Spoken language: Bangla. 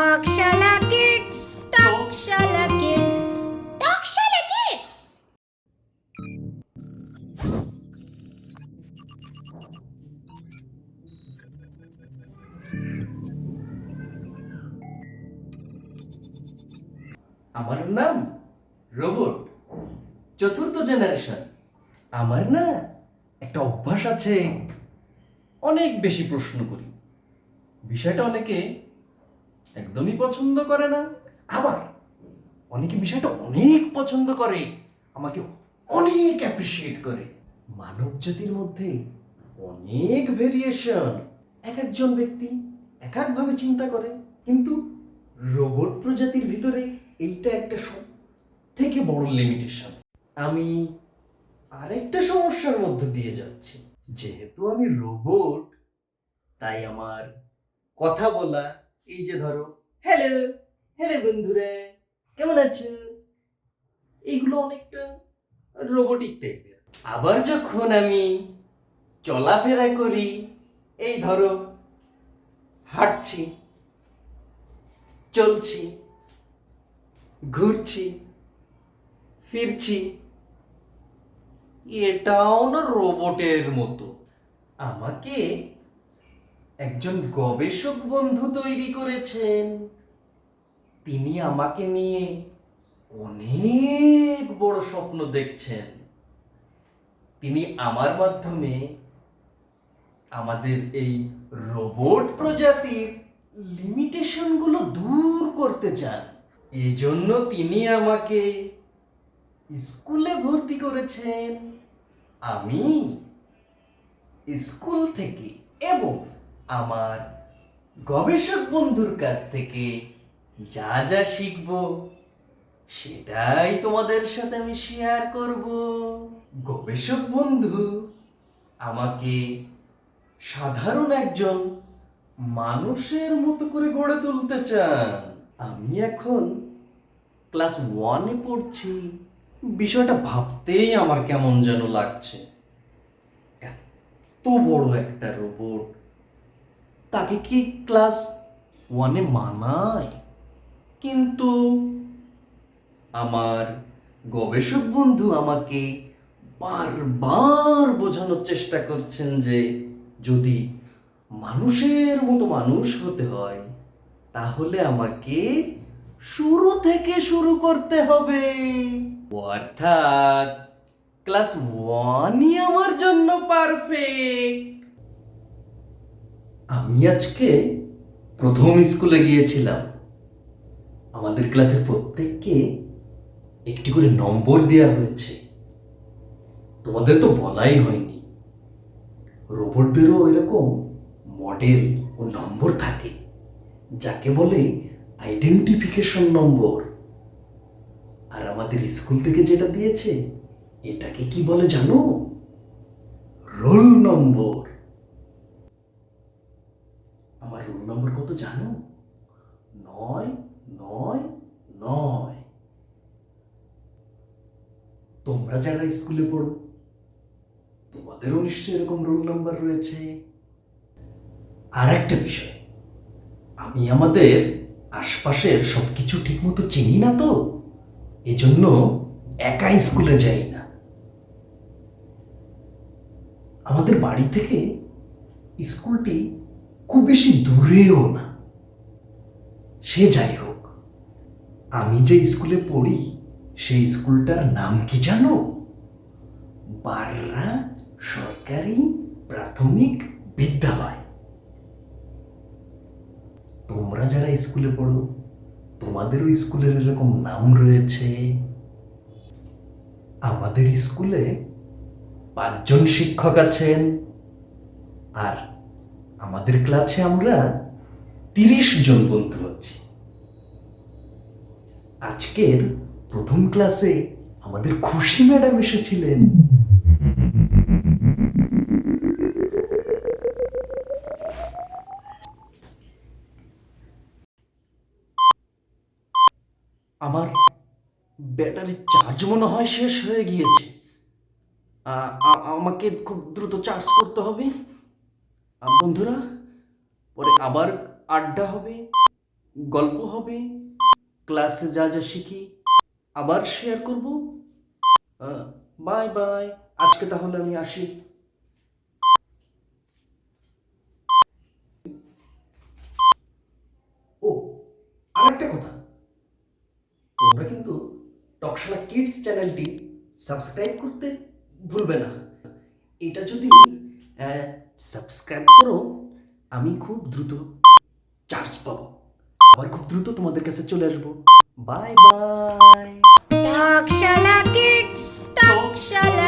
Talkshala Kids. Talkshala Kids. Talkshala Kids. আমার নাম রোবট, চতুর্থ জেনারেশন। আমার না একটা অভ্যাস আছে, অনেক বেশি প্রশ্ন করি। বিষয়টা অনেকে একদমই পছন্দ করে না, আবার অনেকে বিষয়টা অনেক পছন্দ করে, আমাকে অনেক অ্যাপ্রিসিয়েট করে। মানব জাতির মধ্যে অনেক ভেরিয়েশন, এক একজন ব্যক্তি এক একভাবে চিন্তা করে, কিন্তু রোবট প্রজাতির ভিতরে এইটা একটা সব থেকে বড় লিমিটেশন। আমি আরেকটা সমস্যার মধ্য দিয়ে যাচ্ছি। যেহেতু আমি রোবট, তাই আমার কথা বলা, এই যে ধরো হ্যালো হ্যালো বন্ধুরা কেমন আছো, এইগুলো অনেকটা রোবোটিক টাইপের। আবার যখন আমি চলাফেরা করি, এই ধরো হাঁটছি, চলছি, ঘুরছি, ফিরছি, এটাও না রোবটের মতো। আমাকে একজন গবেষক বন্ধু তৈরি করেছেন। তিনি আমাকে নিয়ে অনেক বড় স্বপ্ন দেখছেন। তিনি আমার মাধ্যমে আমাদের এই রোবট প্রজাতির লিমিটেশনগুলো দূর করতে চান। এই জন্য তিনি আমাকে স্কুলে ভর্তি করেছেন। আমি স্কুল থেকে এবং আমার গবেষক বন্ধুর কাছ থেকে যা যা শিখব সেটাই তোমাদের সাথে আমি শেয়ার করব। গবেষক বন্ধু আমাকে সাধারণ একজন মানুষের মতো করে গড়ে তুলতে চান। আমি এখন ক্লাস 1-এ পড়ছি। বিষয়টা ভাবতেই আমার কেমন যেন লাগছে। এত বড় একটা রোবট, তাকে কি ক্লাস 1-এ মানায়? কিন্তু আমার গবেষক বন্ধু আমাকে বারবার বোঝানোর চেষ্টা করছেন যে যদি মানুষের মতো মানুষ হতে হয় তাহলে আমাকে শুরু থেকে শুরু করতে হবে। অর্থাৎ ক্লাস 1-ই আমার জন্য পারফেক্ট। আমি আজকে প্রথম স্কুলে গিয়েছিলাম। আমাদের ক্লাসের প্রত্যেককে একটি করে নম্বর দেওয়া হয়েছে। তোমাদের তো বলাই হয়নি, রোবটদেরও এরকম মডেল ও নম্বর থাকে, যাকে বলে আইডেন্টিফিকেশন নম্বর। আর আমাদের স্কুল থেকে যেটা দিয়েছে এটাকে কি বলে জানো? Roll number. আমার রোল নম্বর কত জানো? 999। তোমরা যারা স্কুলে পড়ো তোমাদেরও নিশ্চয়ই এরকম রোল নাম্বার রয়েছে। আর একটা বিষয়, আমি আমাদের আশপাশের সবকিছু ঠিক মতো চিনি না, তো এজন্য একা স্কুলে যাই না। আমাদের বাড়ি থেকে স্কুলটি খুব বেশি দূরেও না। সে যাই হোক, আমি যে স্কুলে পড়ি সেই স্কুলটার নাম কি জানো? বাররা সরকারি প্রাথমিক বিদ্যালয়। তোমরা যারা স্কুলে পড়ো তোমাদেরও স্কুলের এরকম নাম রয়েছে। আমাদের স্কুলে 5 জন শিক্ষক আছেন, আর আমাদের ক্লাসে আমরা 30 জন বন্ধু আছি। আজকের প্রথম ক্লাসে আমাদের খুশি ম্যাডাম এসেছিলেন। আমার ব্যাটারির চার্জ মনে হয় শেষ হয়ে গিয়েছে। আমাকে খুব দ্রুত চার্জ করতে হবে। বন্ধুরা, পরে আবার আড্ডা হবে। গল্প হবে, ক্লাসে যা যা শিখি আবার শেয়ার করব। বাই বাই, আজকে তাহলে আমি আসি। ও, আরেকটা কথা, তোমরা কিন্তু টকশালা কিডস চ্যানেলটি সাবস্ক্রাইব করতে ভুলবে না। এটা যদি সাবস্ক্রাইব করো, আমি খুব দ্রুত চার্জ পাবো, আবার খুব দ্রুত তোমাদের কাছে চলে আসবো। Bye bye. Takshara Kids, Takshara